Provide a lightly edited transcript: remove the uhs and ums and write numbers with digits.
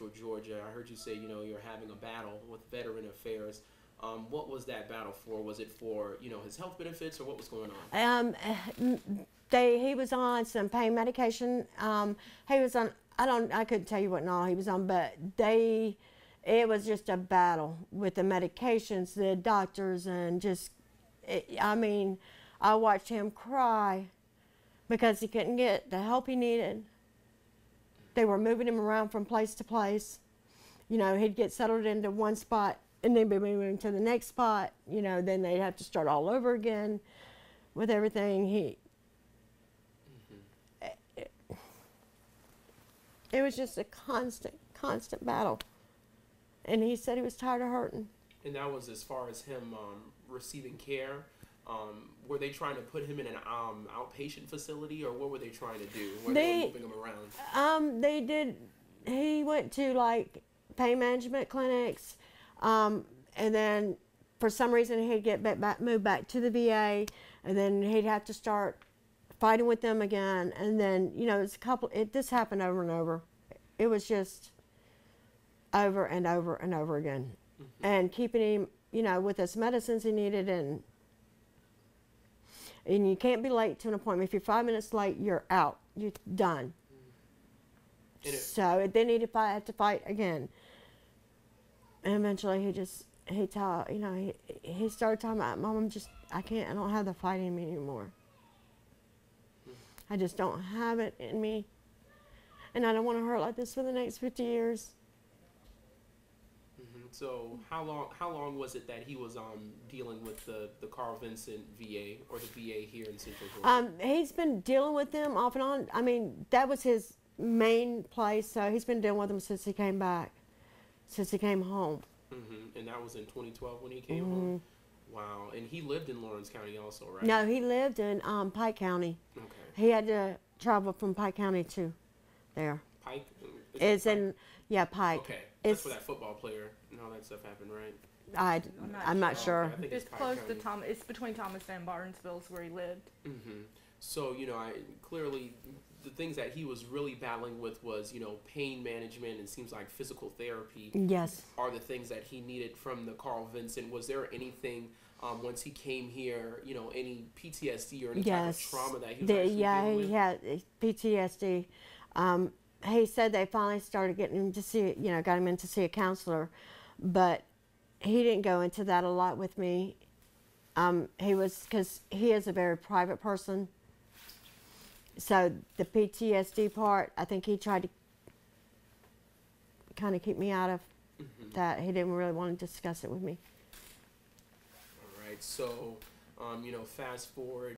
Central Georgia. I heard you say, you're having a battle with Veteran Affairs. What was that battle for? Was it for, his health benefits, or what was going on? He was on some pain medication. He was on, I couldn't tell you what and all he was on, but it was just a battle with the medications, the doctors, and I watched him cry because he couldn't get the help he needed. They were moving him around from place to place. He'd get settled into one spot and then be moving to the next spot. Then they'd have to start all over again with everything. It was just a constant battle. And he said he was tired of hurting. And that was as far as him receiving care. Were they trying to put him in an outpatient facility, or what were they trying to do? Were they moving him around? They did. He went to like pain management clinics, and then for some reason he'd get moved back to the VA, and then he'd have to start fighting with them again. And then it's this happened over and over. It was just over and over and over again, and keeping him with his medicines he needed, and you can't be late to an appointment. If you're 5 minutes late, you're out. You're done. So then he'd have to fight again. And eventually he started talking about, Mom, I don't have the fight in me anymore. I just don't have it in me. And I don't want to hurt like this for the next 50 years. So how long was it that he was dealing with the Carl Vincent VA, or the VA here in Central Georgia? He's been dealing with them off and on. I mean, that was his main place, so he's been dealing with them since he came back, since he came home. And that was in 2012 when he came home? Wow. And he lived in Lawrence County also, right? No, he lived in Pike County. Okay. He had to travel from Pike County to there. Pike? It's in, yeah, Pike. Okay. That's where that football player and all that stuff happened, right? I'm not sure. Okay, I think it's close to it's between Thomas and Barnesville is where he lived. So, clearly the things that he was really battling with was, pain management, and seems like physical therapy. Yes. Are the things that he needed from the Carl Vincent. Was there anything once he came here, any PTSD or any type of trauma that he was actually dealing with? He had PTSD. He said they finally started getting him to see, got him in to see a counselor, but he didn't go into that a lot with me. Because he is a very private person. So the PTSD part, I think he tried to kind of keep me out of that. He didn't really want to discuss it with me. All right. So, fast forward.